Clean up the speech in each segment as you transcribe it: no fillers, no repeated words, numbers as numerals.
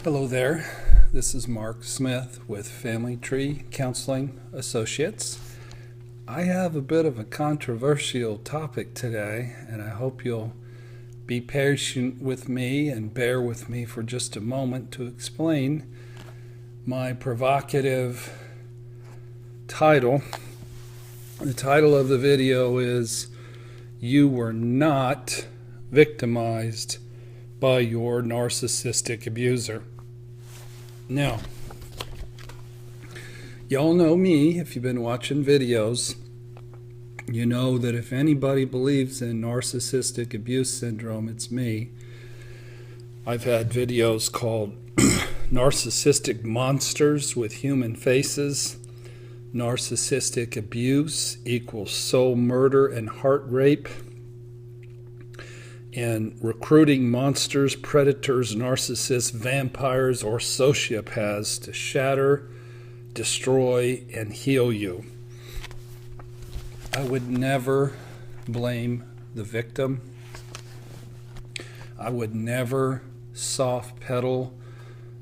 Hello there. This is Mark Smith with Family Tree Counseling Associates. I have a bit of a controversial topic today, and I hope you'll be patient with me and bear with me for just a moment to explain my provocative title. The title of the video is "You Were Not Victimized by Your Narcissistic Abuser." Now, y'all know me. If you've been watching videos, you know that if anybody believes in narcissistic abuse syndrome, it's me. I've had videos called Narcissistic Monsters with Human Faces, Narcissistic Abuse equals Soul Murder and Heart Rape, and Recruiting Monsters, Predators, Narcissists, Vampires, or Sociopaths to Shatter, Destroy, and Heal You. I would never blame the victim. I would never soft pedal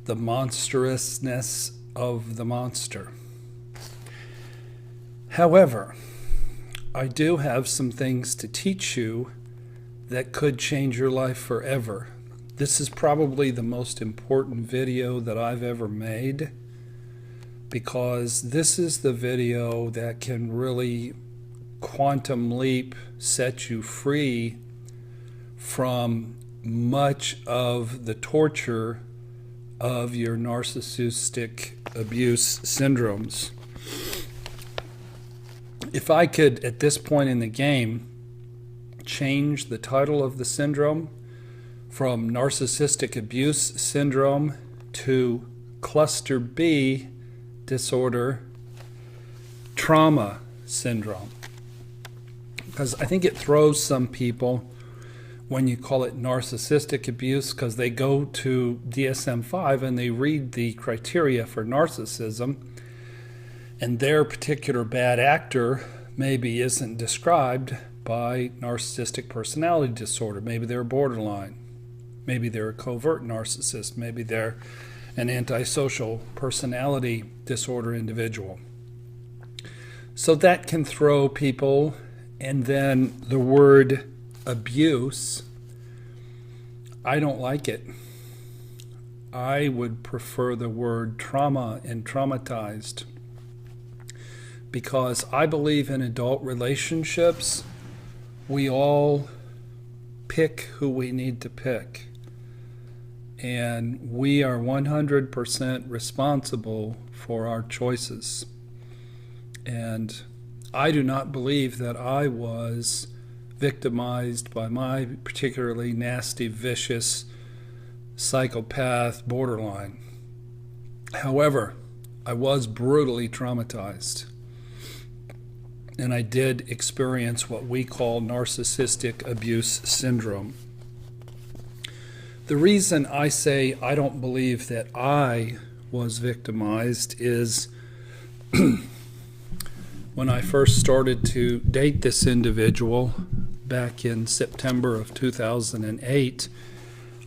the monstrousness of the monster. However, I do have some things to teach you that could change your life forever. This is probably the most important video that I've ever made, because this is the video that can really quantum leap set you free from much of the torture of your narcissistic abuse syndromes. If I could, at this point in the game, change the title of the syndrome from narcissistic abuse syndrome to cluster B disorder trauma syndrome, because I think it throws some people when you call it narcissistic abuse, because they go to DSM-5 and they read the criteria for narcissism, and their particular bad actor maybe isn't described by narcissistic personality disorder. Maybe they're borderline. Maybe they're a covert narcissist. Maybe they're an antisocial personality disorder individual. So that can throw people. And then the word abuse, I don't like it. I would prefer the word trauma and traumatized, because I believe in adult relationships, we all pick who we need to pick, and we are 100% responsible for our choices. And I do not believe that I was victimized by my particularly nasty, vicious psychopath borderline. However, I was brutally traumatized. And I did experience what we call narcissistic abuse syndrome. The reason I say I don't believe that I was victimized is when I first started to date this individual back in September of 2008,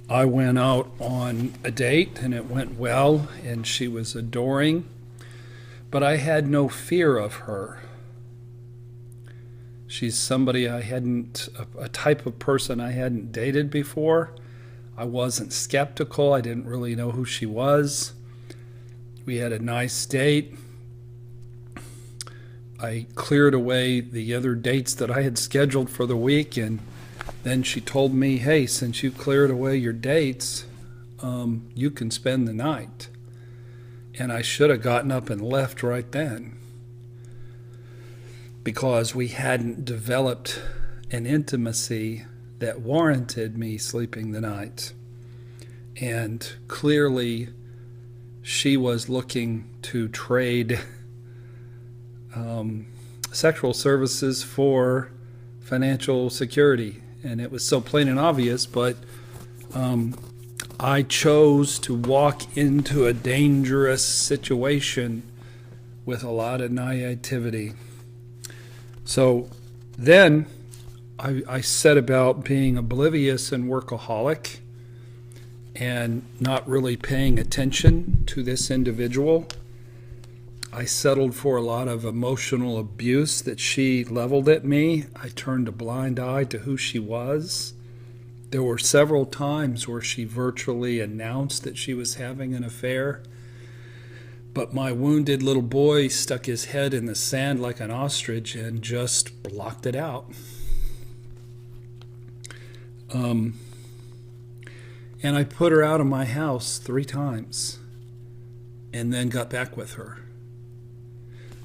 I went out on a date and it went well and she was adoring, but I had no fear of her. She's somebody I hadn't, a type of person I hadn't dated before. I wasn't skeptical. I didn't really know who she was. We had a nice date. I cleared away the other dates that I had scheduled for the week, and then she told me, "Hey, since you cleared away your dates, you can spend the night." And I should have gotten up and left right then, because we hadn't developed an intimacy that warranted me sleeping the night. And clearly she was looking to trade sexual services for financial security. And it was so plain and obvious, but I chose to walk into a dangerous situation with a lot of naivety. So then I set about being oblivious and workaholic, and not really paying attention to this individual. I settled for a lot of emotional abuse that she leveled at me. I turned a blind eye to who she was. There were several times where she virtually announced that she was having an affair, but my wounded little boy stuck his head in the sand like an ostrich and just blocked it out. And I put her out of my house 3 times and then got back with her.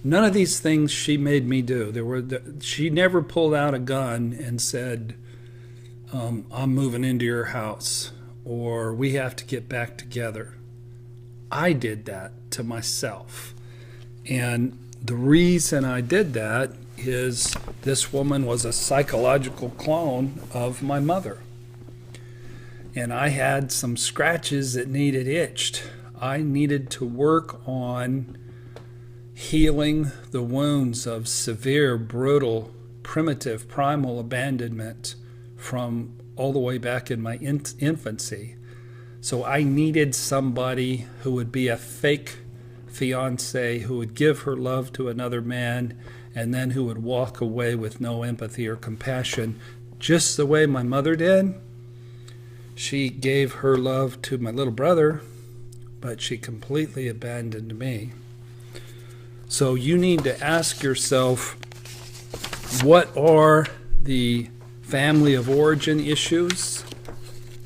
None of these things she made me do. She never pulled out a gun and said, I'm moving into your house, or we have to get back together. I did that to myself. And the reason I did that is this woman was a psychological clone of my mother. And I had some scratches that needed itched. I needed to work on healing the wounds of severe, brutal, primitive, primal abandonment from all the way back in my infancy. So I needed somebody who would be a fake fiance, who would give her love to another man, and then who would walk away with no empathy or compassion, just the way my mother did. She gave her love to my little brother, but she completely abandoned me. So you need to ask yourself, what are the family of origin issues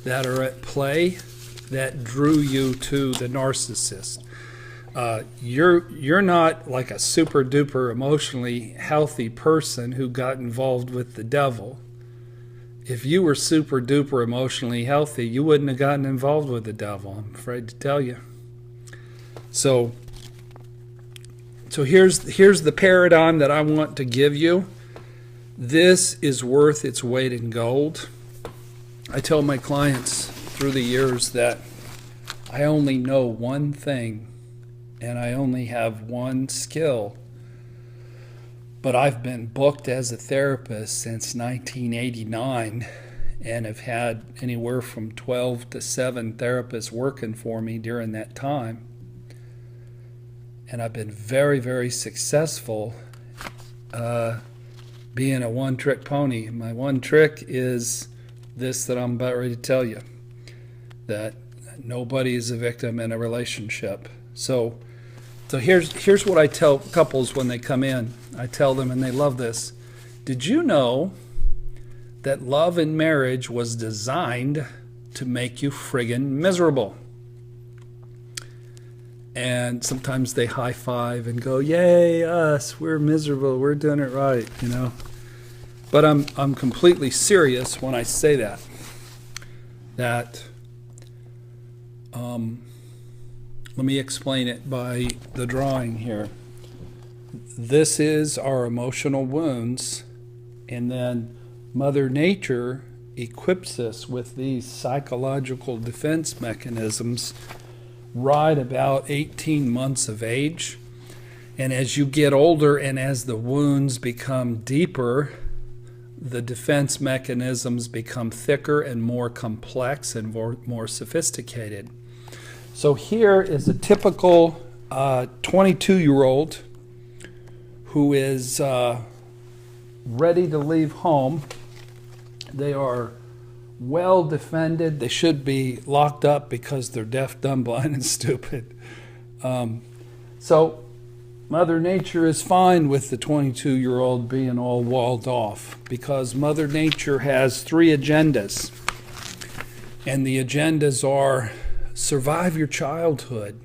that are at play that drew you to the narcissist? You're not like a super duper emotionally healthy person who got involved with the devil. If you were super duper emotionally healthy, you wouldn't have gotten involved with the devil, I'm afraid to tell you. So here's the paradigm that I want to give you. This is worth its weight in gold. I tell my clients through the years that I only know one thing and I only have one skill, but I've been booked as a therapist since 1989 and have had anywhere from 12 to 7 therapists working for me during that time. And I've been very, very successful being a one-trick pony. My one trick is this that I'm about ready to tell you, that nobody is a victim in a relationship. So here's what I tell couples when they come in. I tell them, and they love this. Did you know that love in marriage was designed to make you friggin' miserable? And sometimes they high five and go, yay, us, we're miserable, we're doing it right, you know. But I'm completely serious when I say that. Let me explain it by the drawing here. This is our emotional wounds, and then Mother Nature equips us with these psychological defense mechanisms right about 18 months of age. And as you get older and as the wounds become deeper, the defense mechanisms become thicker and more complex and more sophisticated. So here is a typical 22-year-old who is ready to leave home. They are well defended. They should be locked up because they're deaf, dumb, blind, and stupid. So Mother Nature is fine with the 22-year-old being all walled off because Mother Nature has 3 agendas. And the agendas are survive your childhood,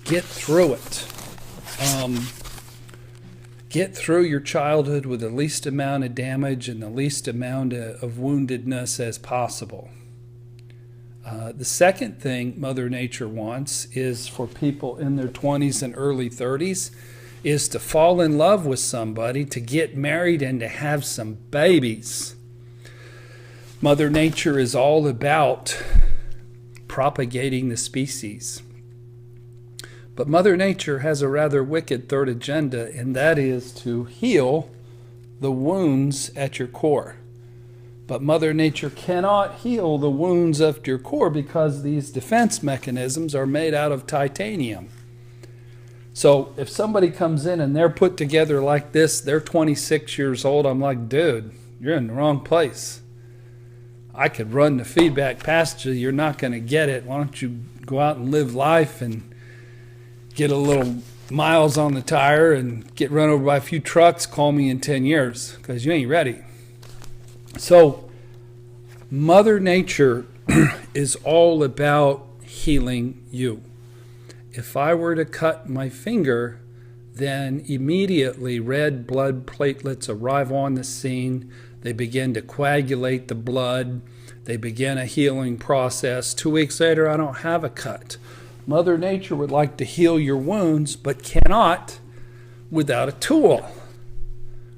get through it. Get through your childhood with the least amount of damage and the least amount of woundedness as possible. The second thing Mother Nature wants is for people in their 20s and early 30s is to fall in love with somebody, to get married, and to have some babies. Mother Nature is all about propagating the species. But Mother Nature has a rather wicked third agenda, and that is to heal the wounds at your core. But Mother Nature cannot heal the wounds of your core because these defense mechanisms are made out of titanium. So if somebody comes in and they're put together like this, they're 26 years old, I'm like, dude, you're in the wrong place. I could run the feedback past you. You're not going to get it. Why don't you go out and live life and get a little miles on the tire and get run over by a few trucks, call me in 10 years, because you ain't ready. So Mother Nature is all about healing you. If I were to cut my finger, then immediately red blood platelets arrive on the scene. They begin to coagulate the blood. They begin a healing process. 2 weeks later, I don't have a cut. Mother Nature would like to heal your wounds, but cannot without a tool.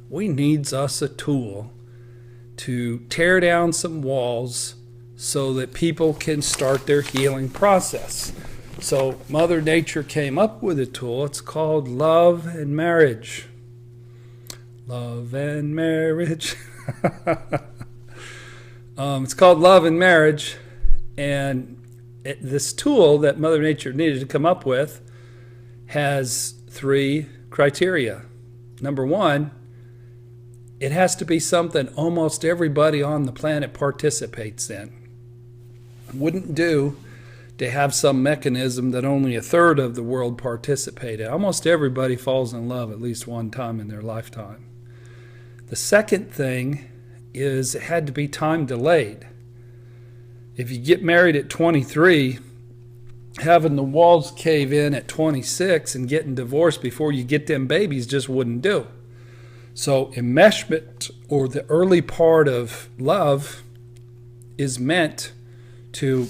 We needs us a tool to tear down some walls so that people can start their healing process. So Mother Nature came up with a tool. It's called love and marriage. Love and marriage. It's called love and marriage. And this tool that Mother Nature needed to come up with has 3 criteria. Number 1, it has to be something almost everybody on the planet participates in. It wouldn't do to have some mechanism that only 1/3 of the world participate in. Almost everybody falls in love at least one time in their lifetime. The second thing is it had to be time delayed. If you get married at 23, having the walls cave in at 26 and getting divorced before you get them babies just wouldn't do. So enmeshment, or the early part of love, is meant to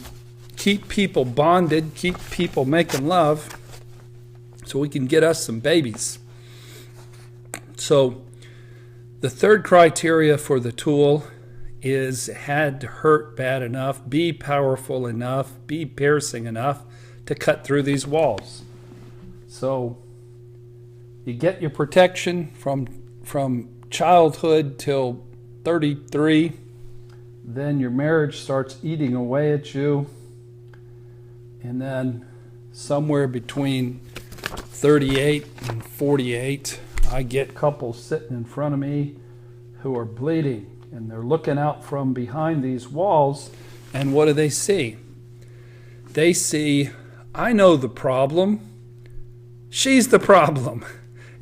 keep people bonded, keep people making love, so we can get us some babies. So the third criteria for the tool is it had to hurt bad enough, be powerful enough, be piercing enough to cut through these walls. So you get your protection from childhood till 33, then your marriage starts eating away at you. And then somewhere between 38 and 48, I get couples sitting in front of me who are bleeding, and they're looking out from behind these walls, and what do they see? They see, I know the problem. She's the problem.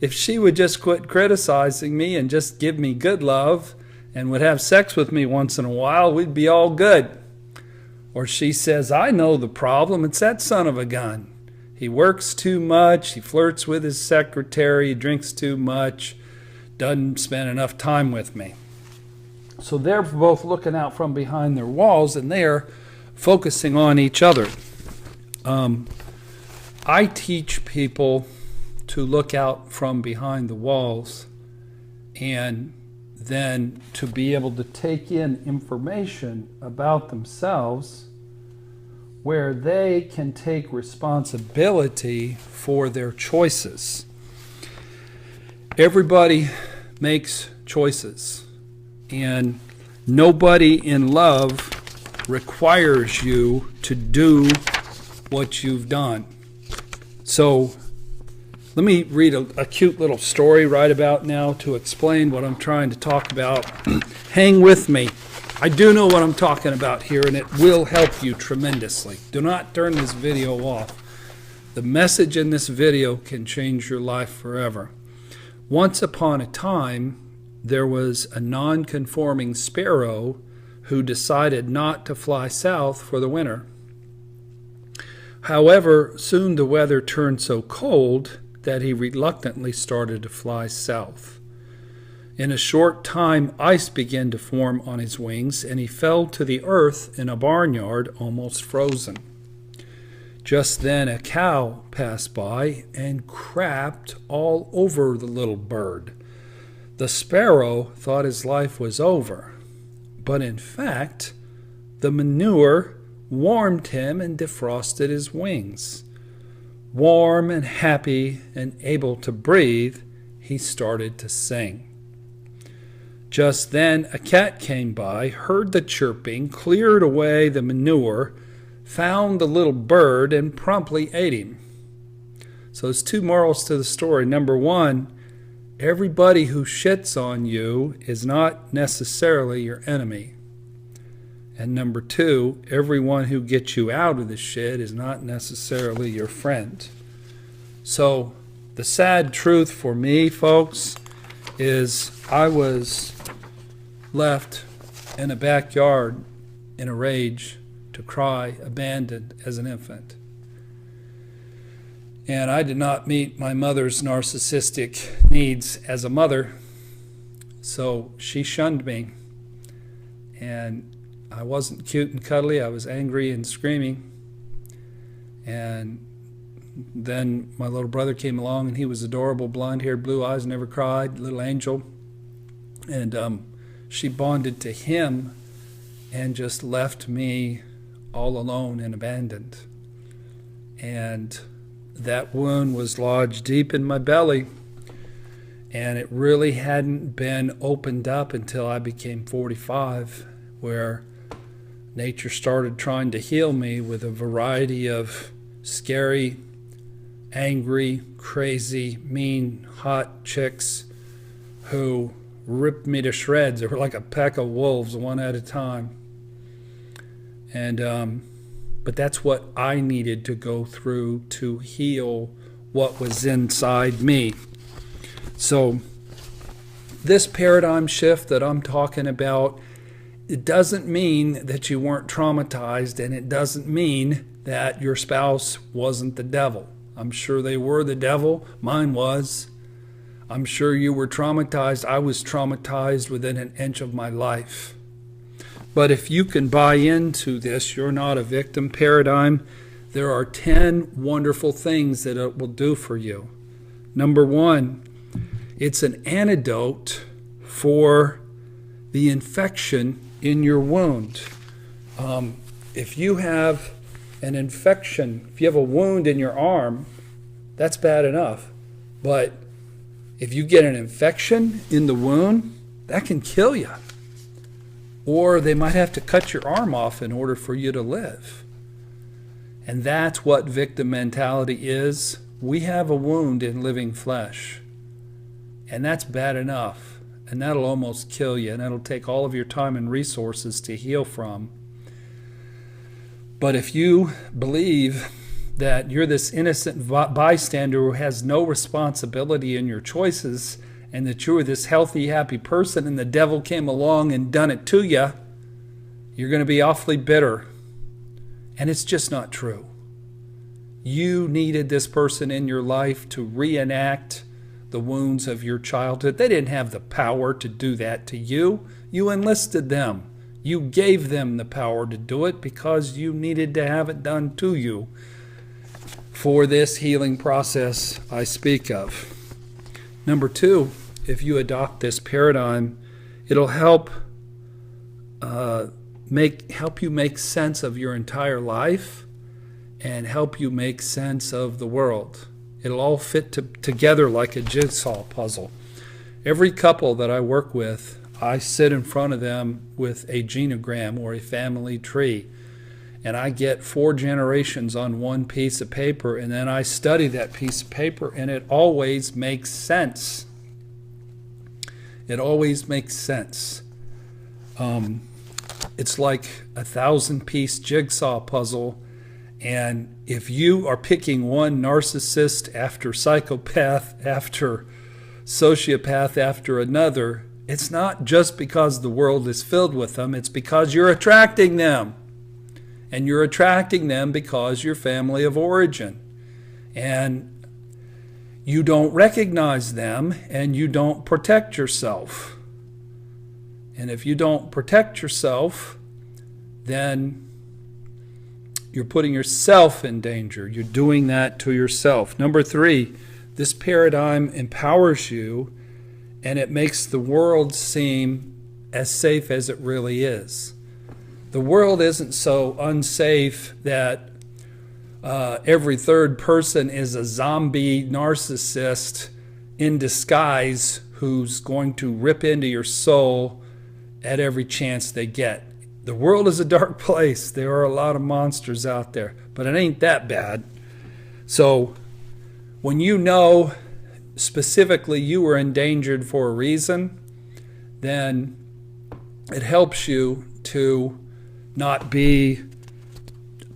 If she would just quit criticizing me and just give me good love and would have sex with me once in a while, we'd be all good. Or she says, I know the problem. It's that son of a gun. He works too much. He flirts with his secretary. He drinks too much. Doesn't spend enough time with me. So they're both looking out from behind their walls, and they're focusing on each other. I teach people to look out from behind the walls and then to be able to take in information about themselves where they can take responsibility for their choices. Everybody makes choices, and nobody in love requires you to do what you've done. So let me read a cute little story right about now to explain what I'm trying to talk about. Hang with me. I do know what I'm talking about here, and it will help you tremendously. Do not turn this video off. The message in this video can change your life forever. Once upon a time, there was a non-conforming sparrow who decided not to fly south for the winter. However, soon the weather turned so cold that he reluctantly started to fly south. In a short time, ice began to form on his wings, and he fell to the earth in a barnyard, almost frozen. Just then a cow passed by and crapped all over the little bird. The sparrow thought his life was over, but in fact, the manure warmed him and defrosted his wings. Warm and happy and able to breathe, he started to sing. Just then a cat came by, heard the chirping, cleared away the manure, found the little bird, and promptly ate him. So there's two morals to the story. Number one, everybody who shits on you is not necessarily your enemy. And number two, everyone who gets you out of the shit is not necessarily your friend. So the sad truth for me, folks, is I was left in a backyard in a rage to cry, abandoned as an infant. And I did not meet my mother's narcissistic needs as a mother, so she shunned me. And I wasn't cute and cuddly, I was angry and screaming. And then my little brother came along, and he was adorable, blonde-haired, blue eyes, never cried, little angel. And she bonded to him and just left me all alone and abandoned. And that wound was lodged deep in my belly, and it really hadn't been opened up until I became 45, where nature started trying to heal me with a variety of scary, angry, crazy, mean, hot chicks who ripped me to shreds. They were like a pack of wolves, one at a time. And but that's what I needed to go through to heal what was inside me. So this paradigm shift that I'm talking about, it doesn't mean that you weren't traumatized, and it doesn't mean that your spouse wasn't the devil. I'm sure they were the devil. Mine was. I'm sure you were traumatized. I was traumatized within an inch of my life. But if you can buy into this, you're not a victim paradigm, there are 10 wonderful things that it will do for you. Number one, it's an antidote for the infection in your wound. If you have an infection, if you have a wound in your arm, that's bad enough. But if you get an infection in the wound, that can kill you. Or they might have to cut your arm off in order for you to live. And that's what victim mentality is. We have a wound in living flesh. And that's bad enough. And that'll almost kill you. And that'll take all of your time and resources to heal from. But if you believe that you're this innocent bystander who has no responsibility in your choices, and that you were this healthy, happy person, and the devil came along and done it to you, you're going to be awfully bitter. And it's just not true. You needed this person in your life to reenact the wounds of your childhood. They didn't have the power to do that to you. You enlisted them. You gave them the power to do it because you needed to have it done to you for this healing process I speak of. Number two, if you adopt this paradigm, it'll help you make sense of your entire life and help you make sense of the world. It'll all fit together like a jigsaw puzzle. Every couple that I work with, I sit in front of them with a genogram or a family tree, and I get 4 generations on one piece of paper, and then I study that piece of paper, and it always makes sense. It always makes sense. It's like a 1,000-piece jigsaw puzzle, and if you are picking one narcissist after psychopath after sociopath after another, it's not just because the world is filled with them, it's because you're attracting them. And you're attracting them because you're family of origin. And you don't recognize them, and you don't protect yourself. And if you don't protect yourself, then you're putting yourself in danger. You're doing that to yourself. Number 3, this paradigm empowers you, and it makes the world seem as safe as it really is. The world isn't so unsafe that every third person is a zombie narcissist in disguise who's going to rip into your soul at every chance they get. The world is a dark place. There are a lot of monsters out there, but it ain't that bad. So when you know specifically you were endangered for a reason, then it helps you to not be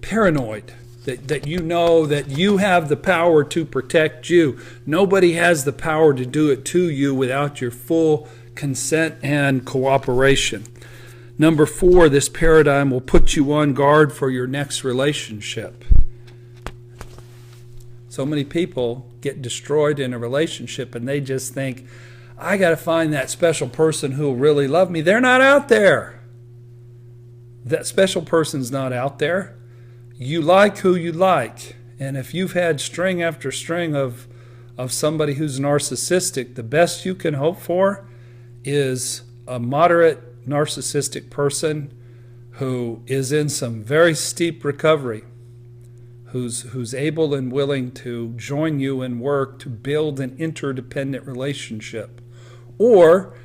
paranoid. That you know that you have the power to protect you. Nobody has the power to do it to you without your full consent and cooperation. Number 4, this paradigm will put you on guard for your next relationship. So many people get destroyed in a relationship and they just think, I got to find that special person who will really love me. They're not out there. That special person's not out there. You like who you like. And if you've had string after string of somebody who's narcissistic, the best you can hope for is a moderate narcissistic person who is in some very steep recovery, who's able and willing to join you in work to build an interdependent relationship. Or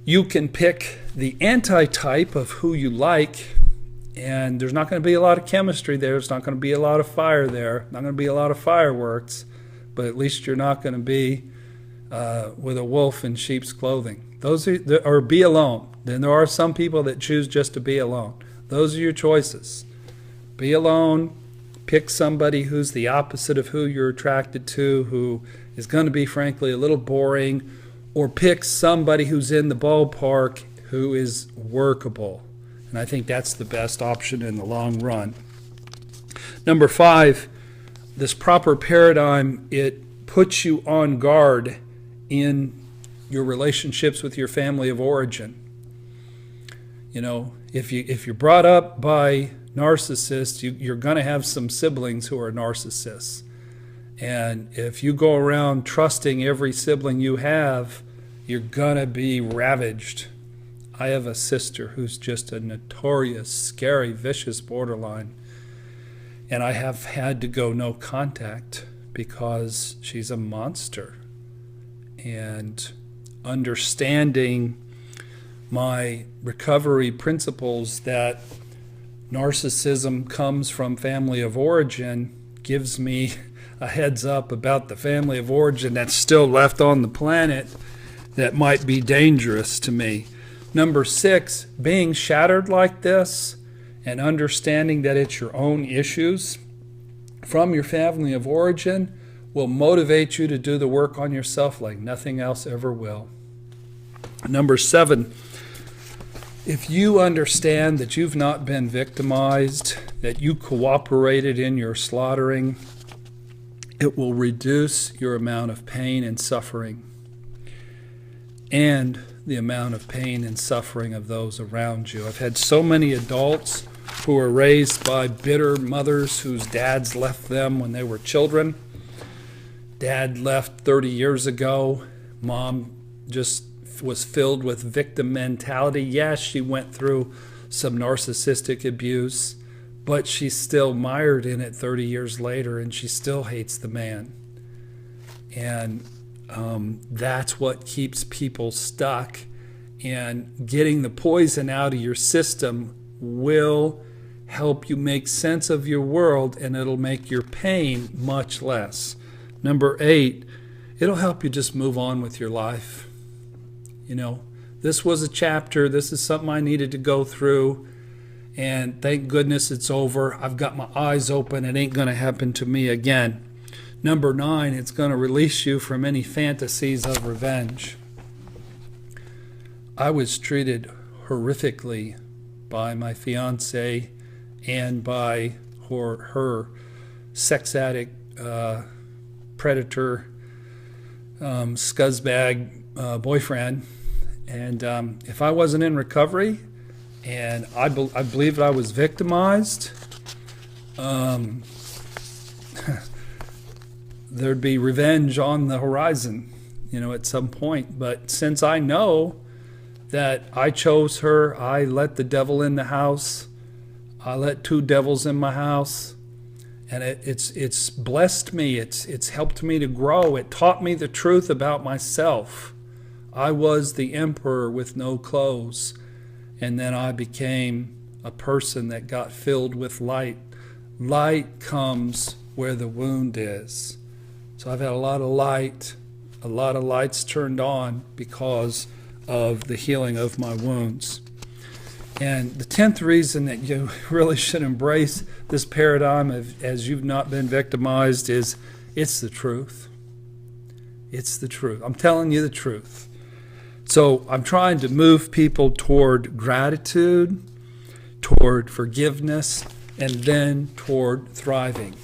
you can pick the anti-type of who you like, and there's not going to be a lot of chemistry there. There's not going to be a lot of fire there. Not going to be a lot of fireworks, but at least you're not going to be with a wolf in sheep's clothing. Or be alone. Then there are some people that choose just to be alone. Those are your choices. Be alone. Pick somebody who's the opposite of who you're attracted to, who is going to be, frankly, a little boring, or pick somebody who's in the ballpark who is workable. And I think that's the best option in the long run. Number 5, this proper paradigm, it puts you on guard in your relationships with your family of origin. You know, if you're brought up by narcissists, you're going to have some siblings who are narcissists. And if you go around trusting every sibling you have, you're going to be ravaged. I have a sister who's just a notorious, scary, vicious borderline. And I have had to go no contact because she's a monster. And understanding my recovery principles that narcissism comes from family of origin gives me a heads up about the family of origin that's still left on the planet that might be dangerous to me. Number 6, being shattered like this and understanding that it's your own issues from your family of origin will motivate you to do the work on yourself like nothing else ever will. Number 7, if you understand that you've not been victimized, that you cooperated in your slaughtering, it will reduce your amount of pain and suffering and the amount of pain and suffering of those around you. I've had so many adults who were raised by bitter mothers whose dads left them when they were children. Dad left 30 years ago. Mom just was filled with victim mentality. Yes, she went through some narcissistic abuse, but she's still mired in it 30 years later, and she still hates the man. And that's what keeps people stuck. And getting the poison out of your system will help you make sense of your world, and it'll make your pain much less. Number 8, it'll help you just move on with your life. You know, this was a chapter. This is something I needed to go through. And thank goodness it's over. I've got my eyes open. It ain't going to happen to me again. Number 9, it's going to release you from any fantasies of revenge. I was treated horrifically by my fiance and by her sex addict, predator, scuzzbag boyfriend. And if I wasn't in recovery, and I believed I was victimized, there'd be revenge on the horizon, you know, at some point. But since I know that I chose her, I let the devil in the house, I let 2 devils in my house, and it's blessed me. It's helped me to grow. It taught me the truth about myself. I was the emperor with no clothes, and then I became a person that got filled with light. Light comes where the wound is. So I've had a lot of lights turned on because of the healing of my wounds. And the 10th reason that you really should embrace this paradigm as you've not been victimized is it's the truth. It's the truth. I'm telling you the truth. So I'm trying to move people toward gratitude, toward forgiveness, and then toward thriving.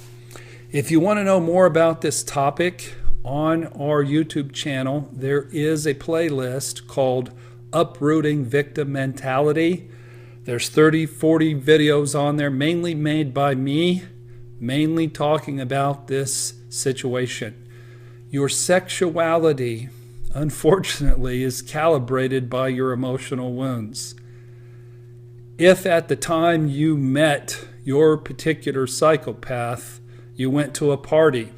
If you want to know more about this topic, on our YouTube channel, there is a playlist called Uprooting Victim Mentality. There's 30, 40 videos on there, mainly made by me, mainly talking about this situation. Your sexuality, unfortunately, is calibrated by your emotional wounds. If at the time you met your particular psychopath, you went to a party,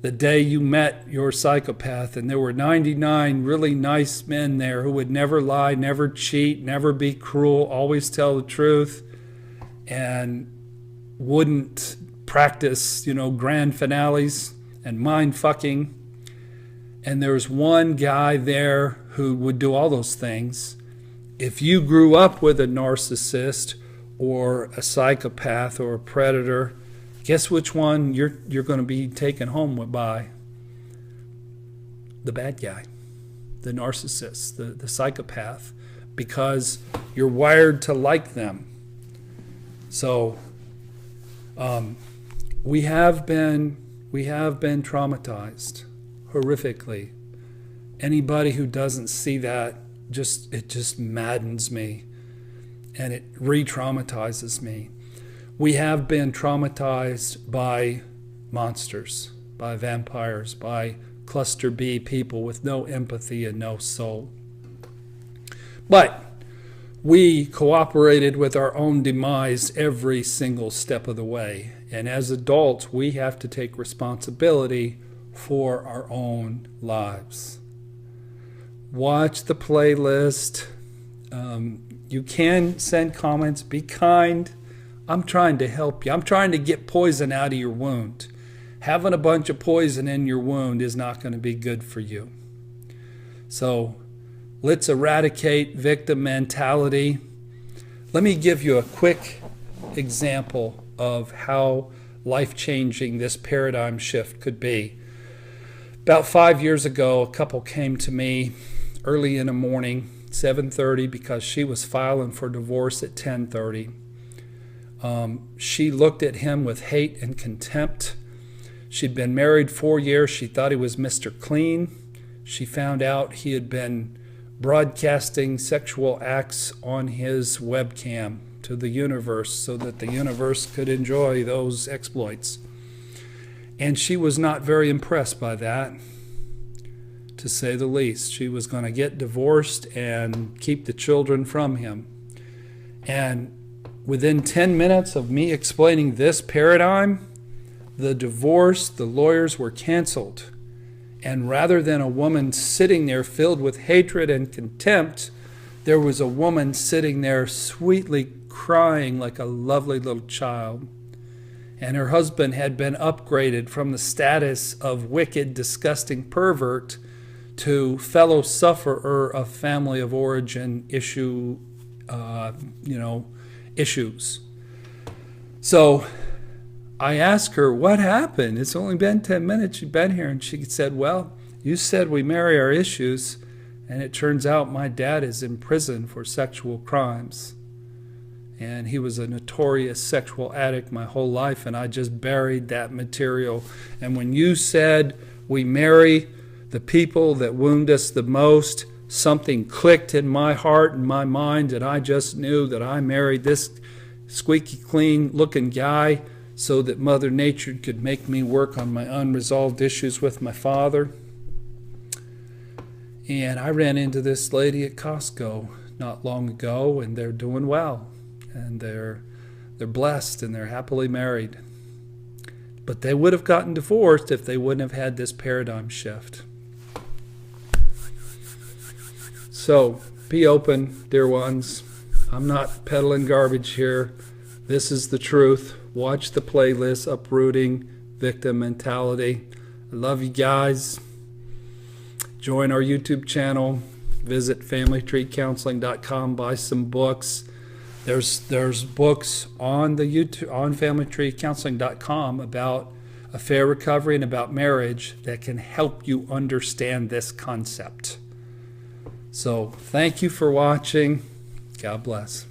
the day you met your psychopath, and there were 99 really nice men there who would never lie, never cheat, never be cruel, always tell the truth, and wouldn't practice, grand finales and mind fucking. And there was one guy there who would do all those things. If you grew up with a narcissist or a psychopath or a predator, guess which one you're going to be taken home by? The bad guy, the narcissist, the psychopath, because you're wired to like them. So we have been traumatized horrifically. Anybody who doesn't see that, it just maddens me, and it re-traumatizes me. We have been traumatized by monsters, by vampires, by cluster B people with no empathy and no soul. But we cooperated with our own demise every single step of the way. And as adults, we have to take responsibility for our own lives. Watch the playlist. You can send comments. Be kind. I'm trying to help you. I'm trying to get poison out of your wound. Having a bunch of poison in your wound is not going to be good for you. So let's eradicate victim mentality. Let me give you a quick example of how life-changing this paradigm shift could be. About 5 years ago, a couple came to me early in the morning, 7:30, because she was filing for divorce at 10:30. She looked at him with hate and contempt. She'd been married 4 years. She thought he was Mr. Clean. She found out he had been broadcasting sexual acts on his webcam to the universe so that the universe could enjoy those exploits. And she was not very impressed by that, to say the least. She was going to get divorced and keep the children from him. And within 10 minutes of me explaining this paradigm, the divorce, the lawyers were canceled. And rather than a woman sitting there filled with hatred and contempt, there was a woman sitting there sweetly crying like a lovely little child. And her husband had been upgraded from the status of wicked, disgusting pervert to fellow sufferer of family of origin issues. So I asked her, what happened? It's only been 10 minutes you've been here. And she said, well, you said we marry our issues, and it turns out my dad is in prison for sexual crimes. And he was a notorious sexual addict my whole life, and I just buried that material. And when you said we marry the people that wound us the most, something clicked in my heart and my mind, and I just knew that I married this squeaky clean looking guy so that Mother Nature could make me work on my unresolved issues with my father. And I ran into this lady at Costco not long ago, and they're doing well. And they're blessed, and they're happily married. But they would have gotten divorced if they wouldn't have had this paradigm shift. So be open, dear ones. I'm not peddling garbage here. This is the truth. Watch the playlist, Uprooting, Victim Mentality. I love you guys. Join our YouTube channel. Visit familytreecounseling.com. Buy some books. There's books on the YouTube on familytreecounseling.com about affair recovery and about marriage that can help you understand this concept. So thank you for watching. God bless.